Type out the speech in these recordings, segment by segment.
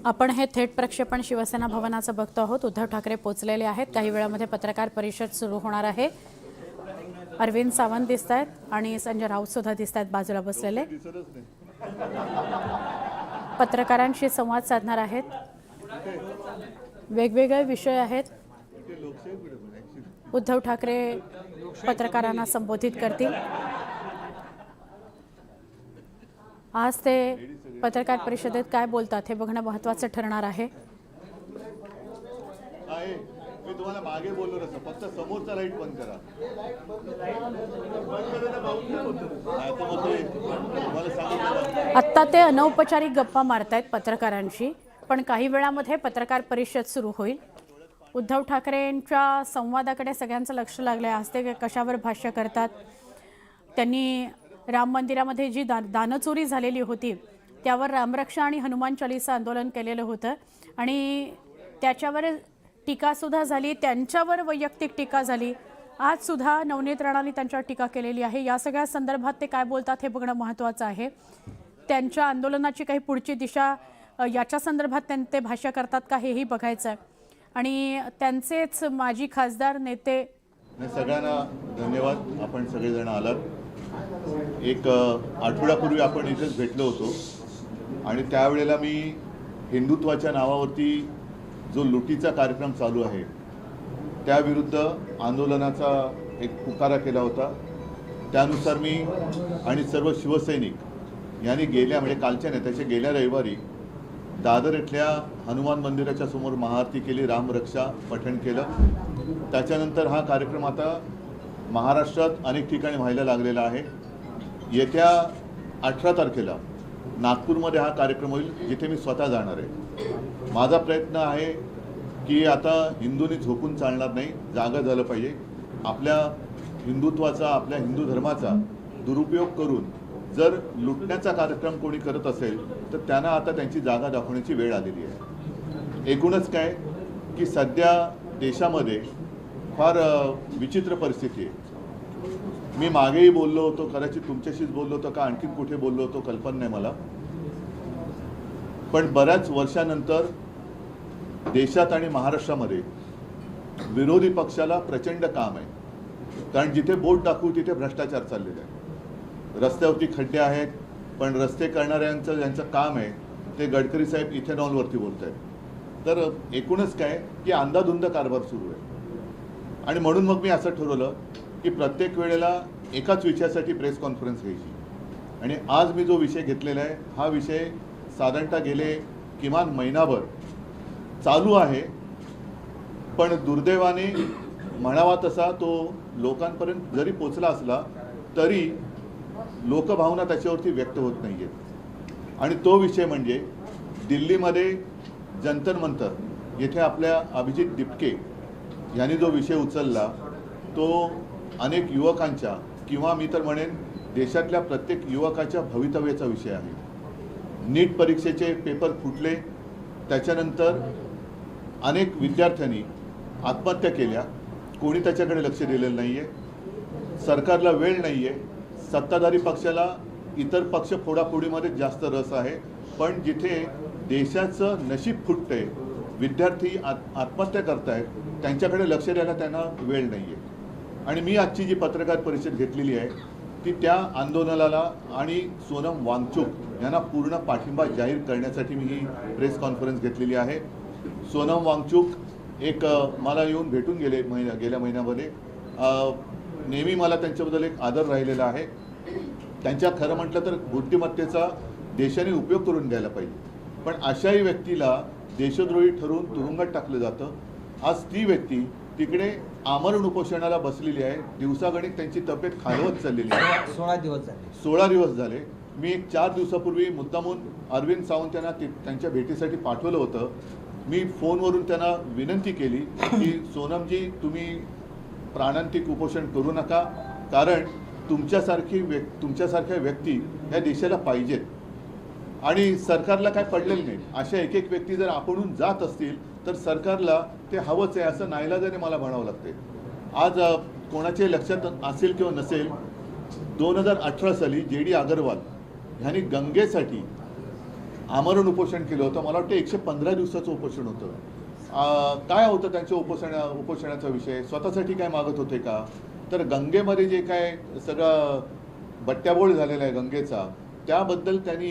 आपण हे थेट प्रक्षेपण शिवसेना भवनाचं बघतो आहोत। उद्धव ठाकरे पोहोचलेले आहेत। काही वेळामध्ये पत्रकार परिषद सुरू होणार आहे। अरविंद सावंत दिसतात आणि संजय राऊत सुद्धा दिसतात बाजूला बसलेले। पत्रकारांशी संवाद साधणार आहेत। वेगवेगळे विषय आहेत। उद्धव ठाकरे पत्रकारांना संबोधित करतील। आज ते पत्रकार परिषदेत काय बोलतात हे बघणं महत्त्वाचं ठरणार आहे। मी तुम्हाला मागे बोललो नसतो, फक्त समोरचा लाईट बंद करा। आत्ता ते अनौपचारिक गप्पा मारतायत पत्रकारांशी, पण काही वेळामध्ये पत्रकार परिषद सुरू होईल। उद्धव ठाकरेंच्या संवादाकडे सगळ्यांचं लक्ष लागलंय। आज ते कशावर भाष्य करतात। त्यांनी राम मंदिरामध्ये जी दानचोरी झालेली होती त्यावर रामरक्षा आणि हनुमान चालीसा आंदोलन केलेलं होतं आणि त्याच्यावर टीका सुद्धा झाली। त्यांच्यावर वैयक्तिक टीका झाली। आज सुद्धा नवनीत राणांनी त्यांच्यावर टीका केलेली आहे। या सगळ्या संदर्भात ते काय बोलतात हे बघणं महत्त्वाचं आहे। त्यांच्या आंदोलनाची काही पुढची दिशा याच्या संदर्भात ते भाष्य करतात का हेही बघायचं आहे। आणि त्यांचेच माजी खासदार नेते सगळ्यांना धन्यवाद। आपण सगळेजण आलात। एक आठवड्यापूर्वी आपण इथेच भेटलो होतो आणि त्यावेळेला मी हिंदुत्वाच्या नावावरती जो लुटीचा कार्यक्रम चालू आहे त्याविरुद्ध आंदोलनाचा एक पुकारा केला होता। त्यानुसार मी आणि सर्व शिवसैनिक यांनी म्हणजे कालच्या नाही त्याच्या गेल्या रविवारी दादर इथल्या हनुमान मंदिराच्या समोर महाआरती केली, रामरक्षा पठण केलं। त्याच्यानंतर हा कार्यक्रम आता महाराष्ट्रात अनेक ठिकाणी व्हायला लागलेला आहे। येत्या 18 तारखेला नागपूरमध्ये हा कार्यक्रम होईल, जिथे मी स्वतः जाणार आहे। माझा प्रयत्न आहे की आता हिंदूंनी झोपून चालणार नाही, जागा झालं पाहिजे। आपल्या हिंदुत्वाचा, आपल्या हिंदू धर्माचा दुरुपयोग करून जर लुटण्याचा कार्यक्रम कोणी करत असेल तर त्यांना आता त्यांची जागा दाखवण्याची वेळ आलेली आहे। एकूणच काय की सध्या देशामध्ये फार विचित्र परिस्थिती आहे। मी मागेही बोललो होतो, कदाचित तुमच्याशीच बोललो होतो का आणखीन कुठे बोललो होतो कल्पना नाही मला, पण बऱ्याच वर्षानंतर देशात आणि महाराष्ट्रामध्ये विरोधी पक्षाला प्रचंड काम आहे। कारण जिथे बोट दाखवू तिथे भ्रष्टाचार चाललेला आहे। रस्त्यावरती खड्डे आहेत, पण रस्ते करणाऱ्यांचं ज्यांचं काम आहे ते गडकरी साहेब इथेनॉलवरती बोलत आहेत। तर एकूणच काय की अंधाधुंद कारभार सुरू आहे। आणि म्हणून मग मी असं ठरवलं की प्रत्येक वेळेला एकाच विषयासाठी प्रेस कॉन्फरन्स घ्यायची। आणि आज मी जो विषय घेतलेला आहे हा विषय साधारणतः गेले किमान महिनाभर चालू आहे, पण दुर्दैवाने म्हणावा तसा तो लोकांपर्यंत जरी पोचला असला तरी लोकभावना त्याच्यावरती व्यक्त होत नाही आहेत। आणि तो विषय म्हणजे दिल्लीमध्ये जंतर मंतर येथे आपल्या अभिजित दिपके यांनी जो विषय उचलला तो अनेक युवकांच्या किंवा मी तर म्हणेन देशातल्या प्रत्येक युवकाच्या भवितव्याचा विषय आहे। नीट परीक्षेचे पेपर फुटले, त्याच्यानंतर अनेक विद्यार्थ्यांनी आत्महत्या केल्या, कोणी त्याच्याकडे लक्ष दिलेलं नाही आहे। सरकारला वेळ नाही आहे, सत्ताधारी पक्षाला इतर पक्ष फोडाफोडीमध्ये जास्त रस आहे, पण जिथे देशाचं नशीब फुटतंय, विद्यार्थी आत्महत्या करतायत, त्यांच्याकडे लक्ष द्यायला त्यांना वेळ नाही आहे। आणि मी आजची जी पत्रकार परिषद घेतलेली आहे ती त्या आंदोलनाला आणि सोनम वांगचुक यांना पूर्ण पाठिंबा जाहीर करण्यासाठी मी ही प्रेस कॉन्फरन्स घेतलेली आहे। सोनम वांगचुक एक मला येऊन भेटून गेले गेल्या महिन्यामध्ये। नेहमी मला त्यांच्याबद्दल एक आदर राहिलेला आहे। त्यांच्या खरं म्हटलं तर बुद्धिमत्तेचा देशाने उपयोग करून घ्यायला पाहिजे, पण अशाही व्यक्तीला देशद्रोही ठरवून तुरुंगात टाकलं जातं। आज ती व्यक्ती तिकडे आमरण उपोषणाला बसलेली आहे। दिवसागणिक त्यांची तब्येत खालवत चाललेली आहे। 16 दिवस झाले। मी एक 4 दिवसापूर्वी मुद्दामून अरविंद सावंत यांना त्यांच्या भेटीसाठी पाठवलं होतं। मी फोनवरून त्यांना विनंती केली की सोनमजी तुम्ही प्राणांतिक उपोषण करू नका, कारण तुमच्यासारख्या व्यक्ती या देशाला पाहिजेत आणि सरकारला काय पडलेलं नाही। अशा एक एक व्यक्ती जर आपणहून जात असतील तर सरकारला ते हवंच आहे असं नाईलाजाने मला म्हणावं लागते। आज कोणाच्या लक्षात असेल किंवा नसेल, 2018 साली JD अगरवाल यांनी गंगेसाठी आमरण उपोषण केलं होतं. मला वाटतं 115 दिवसाचं उपोषण होतं. काय होतं त्यांच्या उपोषणाचा विषय? स्वतःसाठी काय मागत होते का? तर गंगेमध्ये जे काय सगळं बट्ट्याबोळ झालेला आहे गंगेचा, त्याबद्दल त्यांनी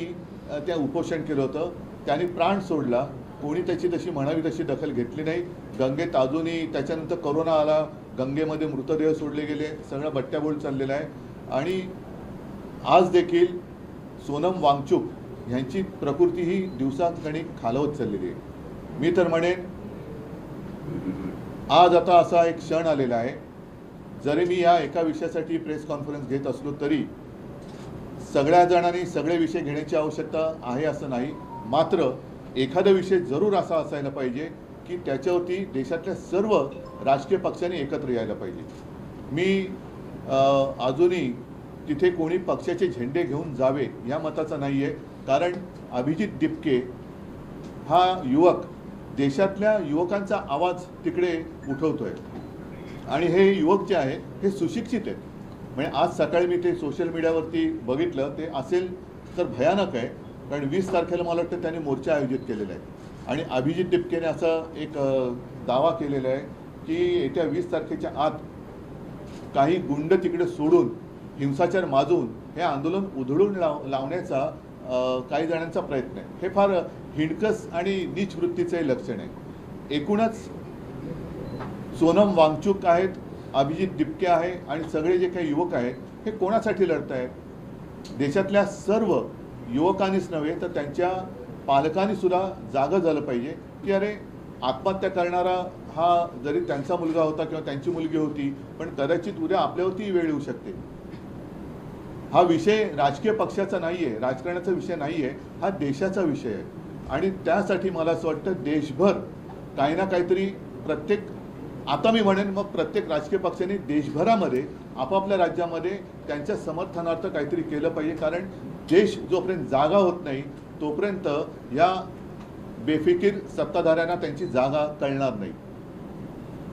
त्या उपोषण केलं होतं. त्यांनी प्राण सोडला. कोणी त्याची तशी म्हणावी तशी दखल घेतली नाही. गंगेत अजूनही त्याच्यानंतर कोरोना आला, गंगेमध्ये मृतदेह सोडले गेले, सगळं बट्ट्याबोळ चाललेला आहे. आणि आज देखील सोनम वांगचुक यांची प्रकृती ही दिवसांगणिक खालावत चाललेली आहे. मी तर म्हणेन आज आता असा एक क्षण आलेला आहे, जरी मी या एका विषयासाठी प्रेस कॉन्फरन्स घेत असलो तरी सगळ्या जणांनी सगळे विषय घेण्याची आवश्यकता आहे असं नाही. मात्र एखादा विषय जरूर असा असायला पाहिजे की त्याच्यावरती देशातल्या सर्व राजकीय पक्षांनी एकत्र यायला पाहिजे. मी अजूनही तिथे कोणी पक्षाचे झेंडे घेऊन जावे या मताचा नाही आहे. कारण अभिजित दिपके हा युवक देशातल्या युवकांचा आवाज तिकडे उठवतोय. आणि हे युवक जे आहे हे सुशिक्षित आहेत. म्हणजे आज सकाळी मी ते सोशल मीडियावरती बघितलं, ते असेल तर भयानक आहे. कारण 20 तारखेला मला वाटतं त्यांनी मोर्चा आयोजित केलेला आहे. आणि अभिजित दिपकेने असा एक दावा केलेला आहे की येत्या 20 तारखेच्या आत काही गुंड तिकडे सोडून हिंसाचार माजून हे आंदोलन उधळून लावण्याचा काही जणांचा प्रयत्न आहे. हे फार हिणकस आणि नीच वृत्तीचे लक्षण आहे. एकूणच सोनम वांगचुक आहेत, अभिजित दिपके आहे आणि सगळे जे काही युवक आहेत हे कोणासाठी लढत आहेत? देशातल्या सर्व युवकांनीच नव्हे तर त्यांच्या पालकांनी सुद्धा जागं झालं पाहिजे की अरे, आत्महत्या करणारा हा जरी त्यांचा मुलगा होता किंवा त्यांची मुलगी होती, पण कदाचित उद्या आपल्यावरती वेळ येऊ शकते. हा विषय राजकीय पक्षाचा नाही आहे, राजकारणाचा विषय नाही आहे, हा देशाचा विषय आहे. आणि त्यासाठी मला असं वाटतं देशभर काही ना काहीतरी आता मी म्हणेन मग प्रत्येक राजकीय पक्षाने देशभरामध्ये आपापल्या राज्यामध्ये त्यांच्या समर्थनार्थ काहीतरी केलं पाहिजे. कारण देश जोपर्यंत जागा होत नाही तोपर्यंत या बेफिकीर सत्ताधाऱ्यांना त्यांची जागा कळणार नाही.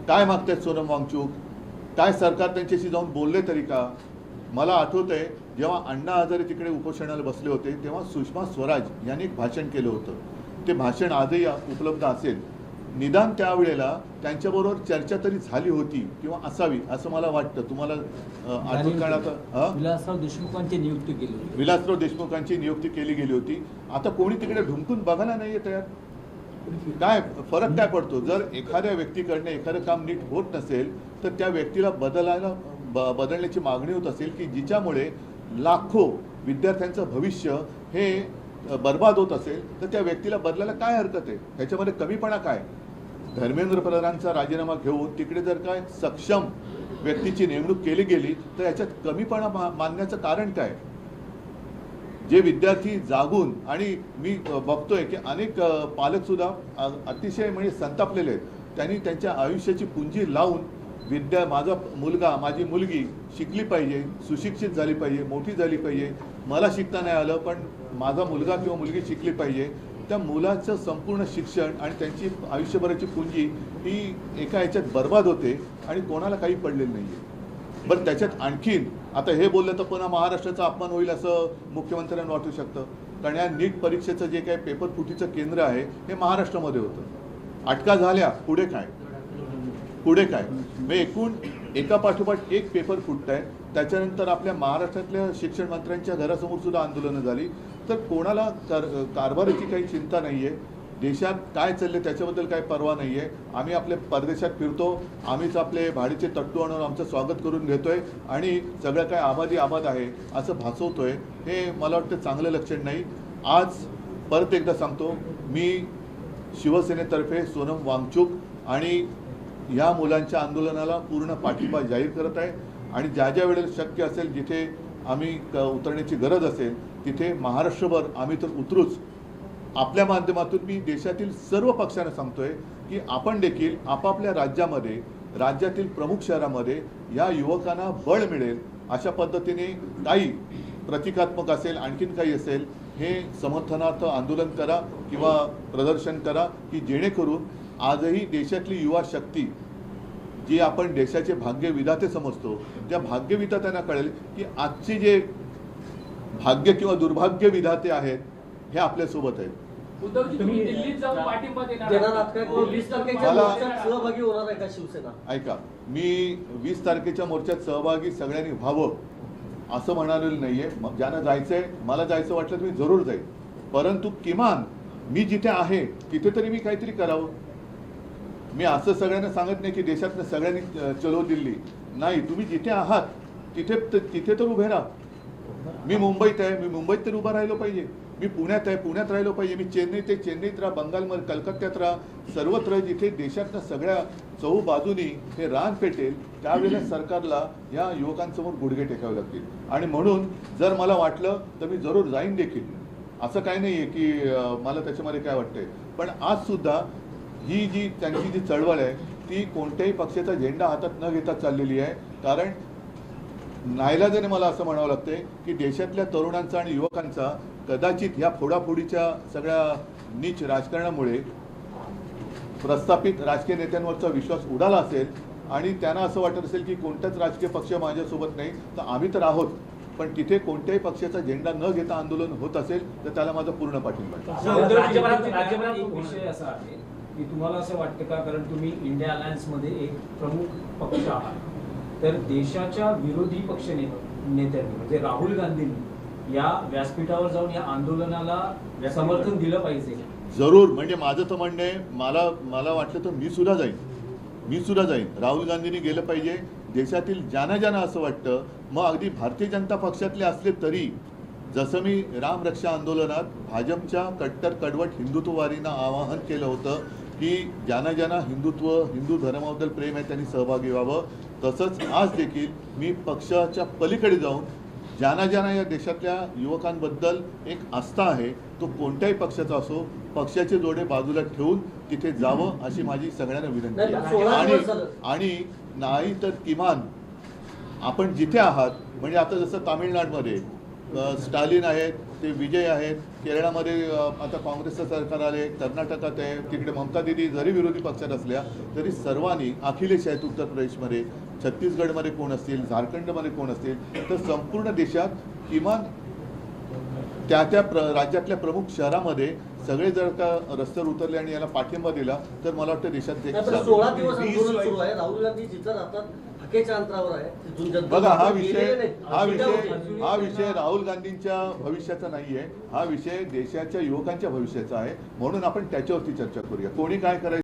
काय मागतात सोनम वांगचुक? काय सरकार त्यांच्याशी जाऊन बोलले तरी का? मला आठवत आहे जेव्हा अण्णा हजारे तिकडे उपोषणाला बसले होते तेव्हा सुषमा स्वराज यांनी एक भाषण केलं होतं. ते भाषण आजही उपलब्ध असेल. निदान त्यावेळेला त्यांच्याबरोबर चर्चा तरी झाली होती किंवा असावी असं मला वाटतं. तुम्हाला आठवण काढायचं विलासराव देशमुखांची नियुक्ती केली होती. विलासराव देशमुखांची नियुक्ती केली गेली होती. आता कोणी तिकडे ढुंकून बघायला नाहीये तयार. काय फरक काय पडतो? जर एखाद्या व्यक्तीकडनं एखादं काम नीट होत नसेल तर त्या व्यक्तीला बदलण्याची मागणी होत असेल की जिच्यामुळे लाखो विद्यार्थ्यांचं भविष्य हे बर्बाद होत असेल तर त्या व्यक्तीला बदलायला काय हरकत आहे? ह्याच्यामध्ये कमीपणा काय? धर्मेंद्र प्रधानांचा राजीनामा घेऊन तिकडे जर काय सक्षम व्यक्तीची नेमणूक केली गेली तर याच्यात कमीपणा मानण्याचं कारण काय? जे विद्यार्थी जागून, आणि मी बघतोय की अनेक पालक सुद्धा अतिशय म्हणजे संतापलेले आहेत. त्यांनी त्यांच्या आयुष्याची पुंजी लावून माझा मुलगा माझी मुलगी शिकली पाहिजे, सुशिक्षित झाली पाहिजे, मोठी झाली पाहिजे. मला शिकता नाही आलं पण माझा मुलगा किंवा मुलगी शिकली पाहिजे. त्या मुलाचं संपूर्ण शिक्षण आणि त्यांची आयुष्यभराची पुंजी ही एका ह्याच्यात बर्बाद होते आणि कोणाला काही पडलेलं नाही आहे. बरं, त्याच्यात आणखीन आता हे बोललं तर पुन्हा महाराष्ट्राचा अपमान होईल असं मुख्यमंत्र्यांना वाटू शकतं. कारण या नीट परीक्षेचं जे काही पेपर फुटीचं केंद्र आहे हे महाराष्ट्रामध्ये होतं. अटका झाल्या, पुढे काय? मग एकूण एका पाठोपाठ एक पेपर फुटत आहे. त्याच्यानंतर आपल्या महाराष्ट्रातल्या शिक्षण मंत्र्यांच्या घरासमोर सुद्धा आंदोलनं झाली. तर कोणाला कारभाराची काही चिंता नाही आहे. देशात काय चालले त्याच्याबद्दल काही पर्वा नाही आहे. आम्ही आपल्या परदेशात फिरतो, आम्हीच आपले भाडीचे तट्टू आणून आमचं स्वागत करून घेतोय आणि सगळं काय आबाद आहे असं भासवतोय. हे मला वाटतं चांगलं लक्षण नाही. आज परत एकदा सांगतो, मी शिवसेनेतर्फे सोनम वांगचुक आणि या मुलांच्या आंदोलनाला पूर्ण पाठिंबा जाहीर करत आहे. आणि ज्या वेळेला शक्य असेल, जिथे आम्ही उतरण्याची गरज असेल तिथे महाराष्ट्रभर आम्ही तर उतरूच. आपल्या माध्यमातून मी देशातील सर्व पक्षांना सांगतोय की आपण देखील आपापल्या राज्यातील प्रमुख शहरामध्ये या युवकांना बळ मिळेल अशा पद्धतीने काही प्रतिकात्मक असेल, आणखीन काही असेल, हे समर्थनार्थ आंदोलन करा किंवा प्रदर्शन करा की जेणेकरून आजही देशातली युवा शक्ती जी आपण देशाचे भाग्यविधाते समजतो त्या भाग्यविधात्यांना कळेल की आजचे जे भाग्य किंवा दुर्भाग्य विधाते आहेत हे आपल्यासोबत आहेत. उद्धवजी तुम्ही दिल्लीत जाऊन पाठिंबा देणार देणार आहात का? 20 तारखेच्या मला- मोर्चात सहभागी होणार आहे का शिवसेना? ऐका, मी 20 तारखेच्या मोर्चात सहभागी सगळ्यांनी व्हावं असं म्हणालेलं नाहीये. ज्यांना जायचंय, मला जायचं वाटलं तर मी जरूर जाईल, परंतु किमान मी जिथे आहे तिथे तरी मी काहीतरी करावं. मी असं सगळ्यांना सांगत नाही की देशातल्या सगळ्यांनी चलो दिल्ली, नाही, तुम्ही जिथे आहात तिथे तर उभे राहा. मी मुंबईत आहे, मी मुंबईत तर उभा राहिलो पाहिजे. मी पुण्यात आहे, पुण्यात राहिलो पाहिजे. मी चेन्नईत आहे, चेन्नईत राहा. बंगालमध्ये, कलकत्त्यात राहा. सर्वत्र जिथे देशातल्या सगळ्या चहूबाजूनी हे रान पेटेल त्यावेळेला सरकारला या युवकांसमोर गुडघे टेकावे लागतील. आणि म्हणून जर मला वाटलं तर मी जरूर जाईन देखील. असं काही नाही आहे की मला त्याच्यामध्ये काय वाटतंय. पण आज सुद्धा ही जी त्यांची जी चळवळ आहे ती कोणत्याही पक्षाचा झेंडा हातात न घेता चाललेली आहे. कारण नाईलाजाने मला असं म्हणावं लागतंय की देशातल्या तरुणांचा आणि युवकांचा कदाचित या फोडाफोडीच्या सगळ्या नीच राजकारणामुळे प्रस्थापित राजकीय नेत्यांवरचा विश्वास उडाला असेल आणि त्यांना असं वाटत असेल की कोणताच राजकीय पक्ष माझ्यासोबत नाही, तर आम्ही तर आहोत, पण तिथे कोणत्याही पक्षाचा झेंडा न घेता आंदोलन होत असेल तर त्याला माझा पूर्ण पाठिंबा आहे. राज्यभरात एक विषय असा आहे की तुम्हाला असं वाटतं का, कारण तुम्ही इंडिया अलायन्स मध्ये एक प्रमुख पक्ष आहात, तर देशाच्या विरोधी पक्ष नेत्यांनी म्हणजे राहुल गांधींनी या व्यासपीठावर जाऊन या आंदोलनाला समर्थन दिलं पाहिजे? जरूर. म्हणजे माझं तर म्हणणं आहे, मला वाटलं तर मी सुद्धा जाईन. राहुल गांधींनी गेलं पाहिजे. देशातील ज्यांना असं वाटतं, मग अगदी भारतीय जनता पक्षातले असले तरी, जसं मी राम रक्षा आंदोलनात भाजपच्या कट्टर कडवट हिंदुत्ववादींना आवाहन केलं होतं की ज्यांना हिंदू धर्माबद्दल प्रेम आहे त्यांनी सहभागी व्हावं, तसंच आज देखील मी पक्षाच्या पलीकडे जाऊन ज्यांना या देशातल्या युवकांबद्दल एक आस्था आहे, तो कोणत्याही पक्षाचा असो, पक्षाचे जोडे बाजूला ठेवून तिथे जावं अशी माझी सगळ्यांना विनंती नाही, आहे. 16 दिवस झालं. आणि नाही तर किमान आपण जिथे आहात, म्हणजे आता जसं तामिळनाडूमध्ये स्टालिन आहेत, ते विजय आहेत, केरळामध्ये आता काँग्रेसचं सरकार आले, कर्नाटकात आहे, तिकडे ममता दिदी जरी विरोधी पक्षात असल्या तरी सर्वांनी, अखिलेश आहेत उत्तर प्रदेशमध्ये, छत्तीसगडमध्ये कोण असतील, झारखंडमध्ये कोण असतील, तर संपूर्ण देशात किमान त्या राज्यातल्या प्रमुख शहरामध्ये सगळे जर का रस्त्यावर उतरले आणि याला पाठिंबा दिला तर मला वाटतं देशात नाही, पण 16 दिवस आंदोलन सुरू आहे. राहुल गांधी जिथं राहतात हाकेच्या अंतरावर आहे. तिथून जनता बघा, हा गेलेले नाहीत. विषय राहुल गांधींच्या भविष्याचा नाहीये. हा विषय देशाच्या युवकांच्या भविष्याचा आहे. म्हणून आपण त्याच्यावरती चर्चा करूया. कोणी काय करायचं